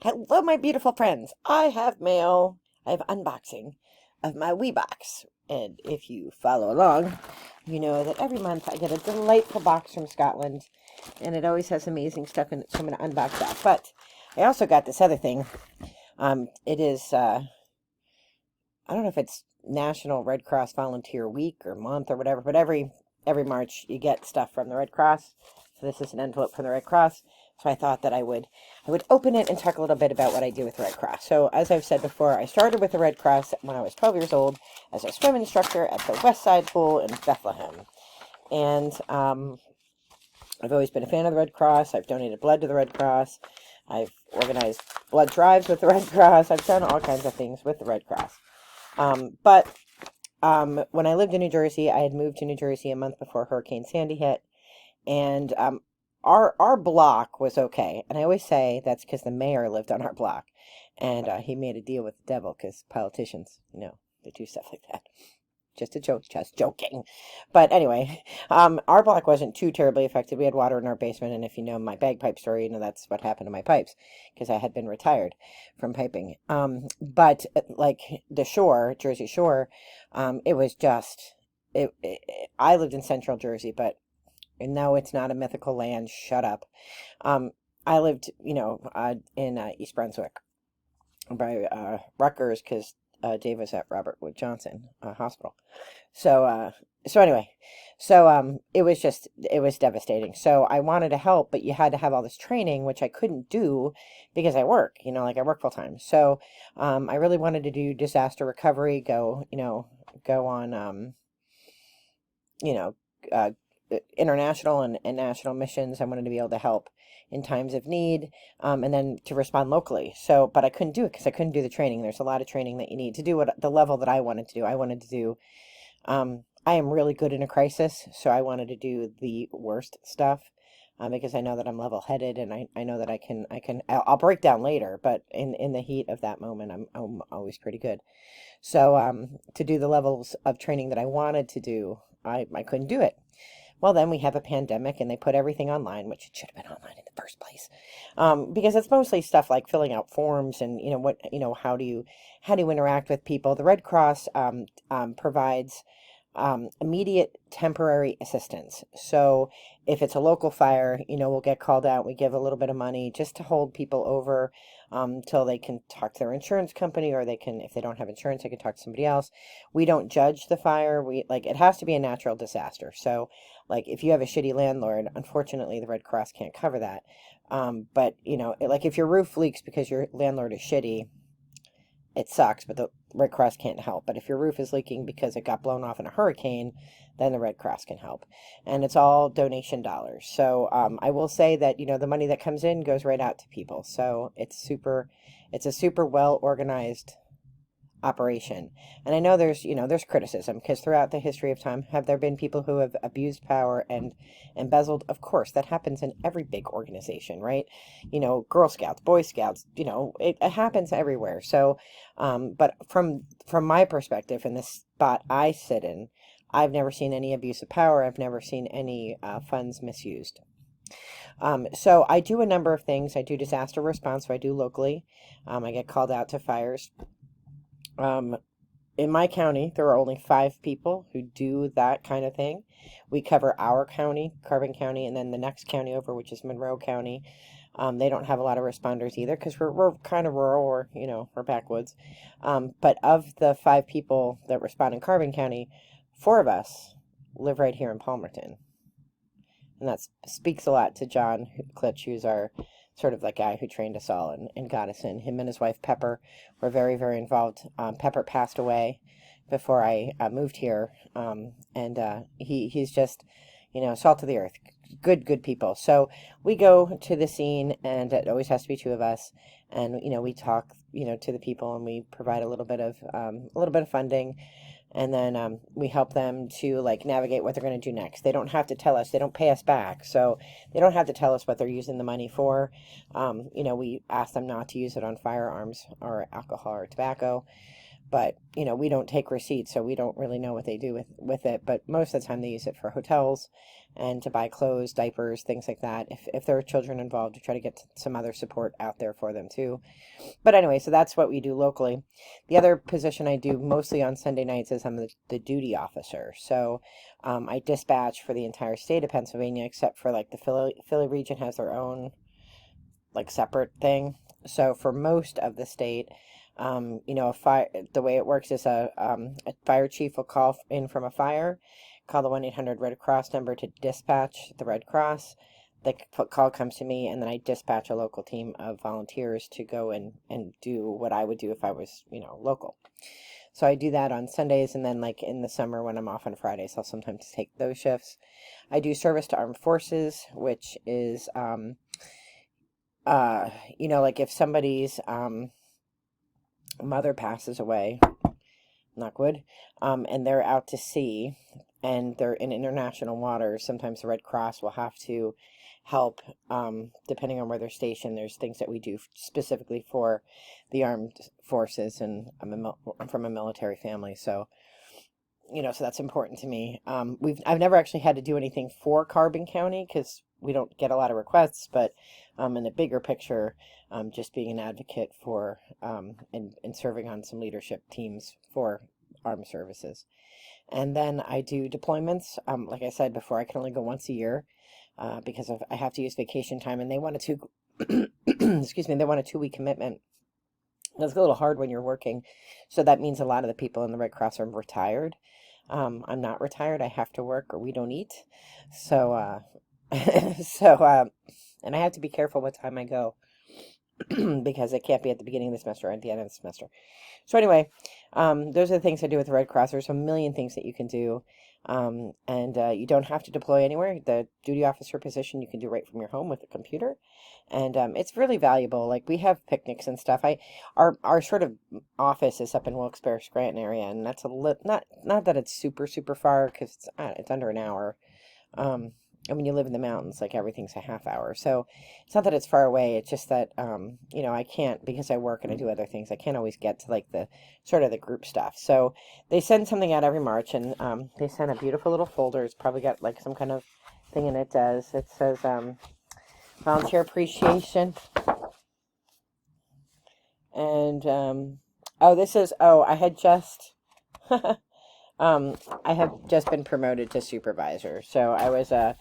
Hello, my beautiful friends. I have mail. I have unboxing of my wee box. And if you follow along, you know that every month I get a delightful box from Scotland. And it always has amazing stuff in it, so I'm going to unbox that. But I also got this other thing. It is, I don't know if it's National Red Cross Volunteer Week or month or whatever, but every March you get stuff from the Red Cross. So this is an envelope from the Red Cross. So I thought that I would open it and talk a little bit about what I do with the Red Cross. So as I've said before, I started with the Red Cross when I was 12 years old as a swim instructor at the West Side Pool in Bethlehem. And I've always been a fan of the Red Cross. I've donated blood to the Red Cross. I've organized blood drives with the Red Cross. I've done all kinds of things with the Red Cross. But when I lived in New Jersey, I had moved to New Jersey a month before Hurricane Sandy hit. And our block was okay. And I always say that's because the mayor lived on our block. And he made a deal with the devil because politicians, they do stuff like that. Just a joke, just joking. But anyway, our block wasn't too terribly affected. We had water in our basement, and if you know my bagpipe story, you know that's what happened to my pipes, because I had been retired from piping. But like the shore, Jersey Shore, it was just, I lived in central Jersey, but no, it's not a mythical land. Shut up. I lived, in East Brunswick by Rutgers, because Dave was at Robert Wood Johnson Hospital. So anyway, it was devastating. So I wanted to help, but you had to have all this training, which I couldn't do because I work, I work full time. So I really wanted to do disaster recovery, go on, you know, uh, international and national missions. I wanted to be able to help in times of need, and then to respond locally. So, but I couldn't do it because I couldn't do the training. There's a lot of training that you need to do what the level that I wanted to do. I wanted to do, I am really good in a crisis, so I wanted to do the worst stuff, because I know that I'm level-headed, and I know that I'll break down later, but in the heat of that moment, I'm always pretty good. So, to do the levels of training that I wanted to do, I couldn't do it. Well, then we have a pandemic and they put everything online, which it should have been online in the first place. Because it's mostly stuff like filling out forms and, how do you interact with people? The Red Cross provides immediate temporary assistance. So if it's a local fire, we'll get called out. We give a little bit of money just to hold people over till they can talk to their insurance company, or if they don't have insurance, they can talk to somebody else. We don't judge the fire. It has to be a natural disaster. So like if you have a shitty landlord, unfortunately the Red Cross can't cover that. But like if your roof leaks because your landlord is shitty, it sucks, but the Red Cross can't help. But if your roof is leaking because it got blown off in a hurricane, then the Red Cross can help. And it's all donation dollars. So I will say that, the money that comes in goes right out to people. So it's a super well organized operation. And I know there's criticism, because throughout the history of time, have there been people who have abused power and embezzled? Of course, that happens in every big organization, right? Girl Scouts, Boy Scouts, it happens everywhere. So, but from my perspective, in this spot I sit in, I've never seen any abuse of power. I've never seen any funds misused. So I do a number of things. I do disaster response, so I do locally. I get called out to fires. In my county, there are only 5 people who do that kind of thing. We cover our county, Carbon County, and then the next county over, which is Monroe County. They don't have a lot of responders either, because we're kind of rural, or, we're backwoods. But of the 5 people that respond in Carbon County, 4 of us live right here in Palmerton. And that speaks a lot to John Klitsch, who's our sort of the guy who trained us all and got us in. Him and his wife Pepper were very, very involved. Pepper passed away before I moved here, and he's just, salt of the earth. Good people. So we go to the scene, and it always has to be 2 of us, and we talk to the people, and we provide a little bit of funding. And then we help them to navigate what they're going to do next. They don't have to tell us. They don't pay us back, so they don't have to tell us what they're using the money for. We ask them not to use it on firearms or alcohol or tobacco. But, you know, we don't take receipts, so we don't really know what they do with it. But most of the time they use it for hotels and to buy clothes, diapers, things like that. If there are children involved, to try to get some other support out there for them too. But anyway, so that's what we do locally. The other position I do mostly on Sunday nights is I'm the duty officer. So I dispatch for the entire state of Pennsylvania, except for like the Philly region has their own like separate thing. So for most of the state, you know, the way it works is a fire chief will call in from a fire, call the 1-800 Red Cross number to dispatch the Red Cross. The call comes to me, and then I dispatch a local team of volunteers to go and do what I would do if I was, you know, local. So I do that on Sundays, and then like in the summer when I'm off on Fridays, I'll sometimes take those shifts. I do service to armed forces, which is, you know, like if somebody's mother passes away, knock wood, and they're out to sea and they're in international waters, sometimes the Red Cross will have to help, depending on where they're stationed. There's things that we do specifically for the armed forces, and I'm from a military family, so, you know, so that's important to me. I've never actually had to do anything for Carbon County because we don't get a lot of requests, but in the bigger picture, just being an advocate for and serving on some leadership teams for armed services. And then I do deployments. Like I said before, I can only go once a year because I have to use vacation time, and they want excuse me, they want a 2-week commitment. That's a little hard when you're working, so that means a lot of the people in the Red Cross are retired. I'm not retired. I have to work or we don't eat. So, and I have to be careful what time I go because it can't be at the beginning of the semester or at the end of the semester. So anyway, those are the things I do with the Red Cross. There's a million things that you can do. And you don't have to deploy anywhere. The duty officer position you can do right from your home with a computer. And it's really valuable. Like, we have picnics and stuff. Our sort of office is up in Wilkes-Barre, Scranton area, and that's not that it's super, super far, because it's under an hour. And when you live in the mountains, like, everything's a half hour. So it's not that it's far away. It's just that, you know, I can't, because I work and I do other things, I can't always get to, like, the sort of the group stuff. So they send something out every March, and they send a beautiful little folder. It's probably got, like, some kind of thing in it. It says volunteer appreciation. And, I had just... I have just been promoted to supervisor. So I was a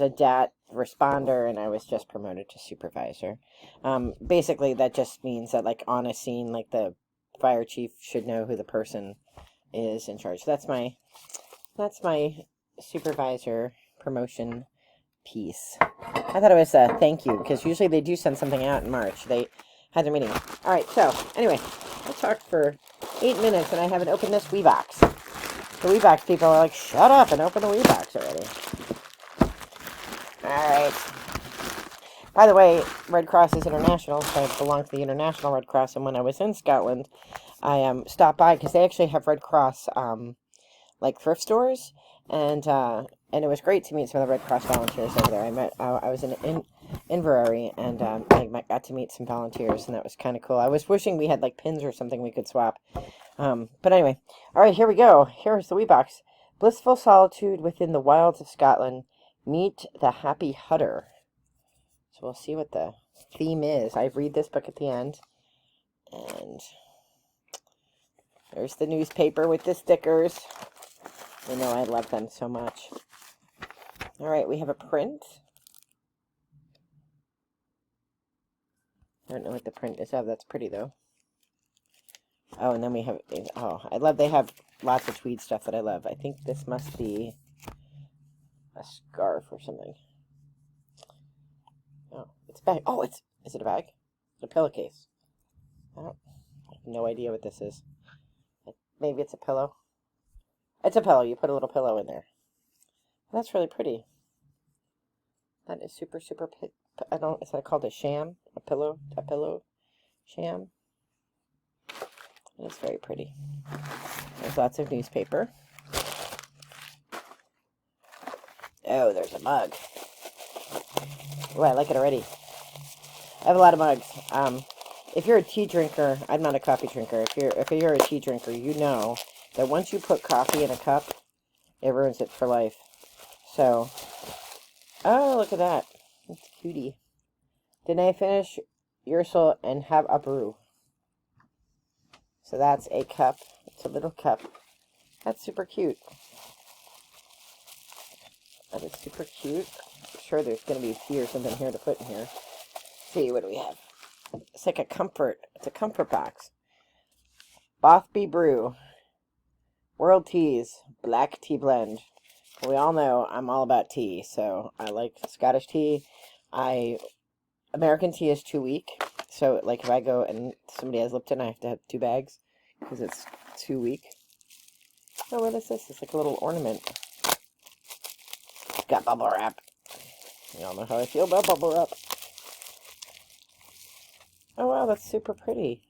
DAT responder, and I was just promoted to supervisor. Basically, that just means that, like, on a scene, like, the fire chief should know who the person is in charge. That's my supervisor promotion piece. I thought it was a thank you, because usually they do send something out in March. They had their meeting. All right, so anyway, I talked for 8 minutes, and I haven't opened this WeBox. The WeBox people are like, shut up and open the WeBox already. Alright. By the way, Red Cross is international, so I belong to the International Red Cross, and when I was in Scotland, I stopped by, because they actually have Red Cross, like, thrift stores, and it was great to meet some of the Red Cross volunteers over there. I was in Inverary, and I got to meet some volunteers, and that was kind of cool. I was wishing we had, like, pins or something we could swap. But anyway, all right, here we go. Here's the WeBox. Blissful solitude within the wilds of Scotland. Meet the Happy Hutter. So we'll see what the theme is. I read this book at the end. And there's the newspaper with the stickers. You know I love them so much. All right, we have a print. I don't know what the print is of. That's pretty, though. Oh, and then we have, they have lots of tweed stuff that I love. I think this must be a scarf or something. Oh, it's a bag. Oh, is it a bag? It's a pillowcase. I have no idea what this is. Maybe it's a pillow. It's a pillow. You put a little pillow in there. That's really pretty. That is super, super, is that called a sham? A pillow sham? It's very pretty. There's lots of newspaper. Oh, there's a mug. Oh, I like it already. I have a lot of mugs. if you're a tea drinker, I'm not a coffee drinker. If you're a tea drinker, you know that once you put coffee in a cup, it ruins it for life. So, oh, look at that. That's cutie. Danae, finish your soul and have a brew. So that's a cup. It's a little cup. That's super cute. That is super cute. I'm sure there's going to be tea or something here to put in here. Let's see, what do we have? It's like a comfort. It's a comfort box. Bothby Brew. World Teas. Black tea blend. We all know I'm all about tea, so I like Scottish tea. American tea is too weak, so like if I go and somebody has Lipton, I have to have 2 bags because it's too weak. Oh, what is this? It's like a little ornament. It's got bubble wrap. You all know how I feel about bubble wrap. Oh wow, that's super pretty.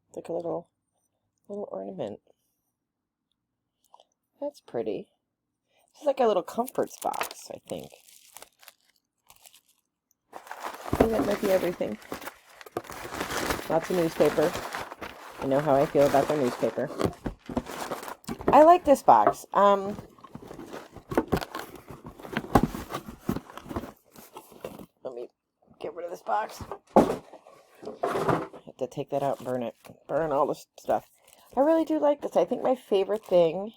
It's like a little ornament. That's pretty. It's like a little comforts box, I think. I think that might be everything. Lots of newspaper. I know how I feel about their newspaper. I like this box. Let me get rid of this box. I have to take that out and burn it. Burn all this stuff. I really do like this. I think my favorite thing...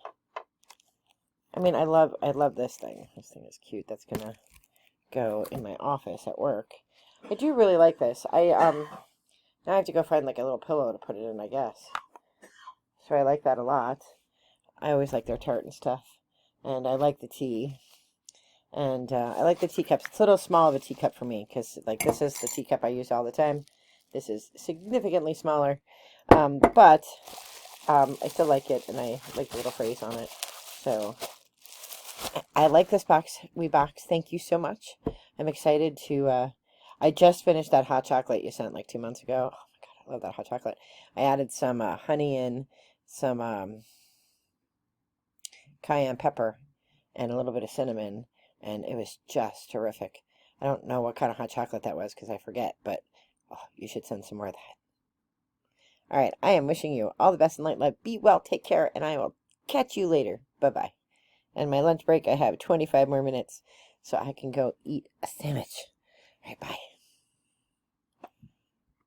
I mean, I love this thing. This thing is cute. That's gonna go in my office at work. I do really like this. Now I have to go find like a little pillow to put it in, I guess. So I like that a lot. I always like their tart and stuff. And I like the tea. And I like the teacups. It's a little small of a teacup for me, because like this is the teacup I use all the time. This is significantly smaller. But I still like it, and I like the little phrase on it. So I like this box, WeBox. Thank you so much. I'm excited to, I just finished that hot chocolate you sent like 2 months ago. Oh my god, I love that hot chocolate. I added some honey in, some cayenne pepper, and a little bit of cinnamon, and it was just terrific. I don't know what kind of hot chocolate that was because I forget, but oh, you should send some more of that. Alright, I am wishing you all the best in life. Be well, take care, and I will catch you later. Bye-bye. And my lunch break, I have 25 more minutes, so I can go eat a sandwich. All right, bye.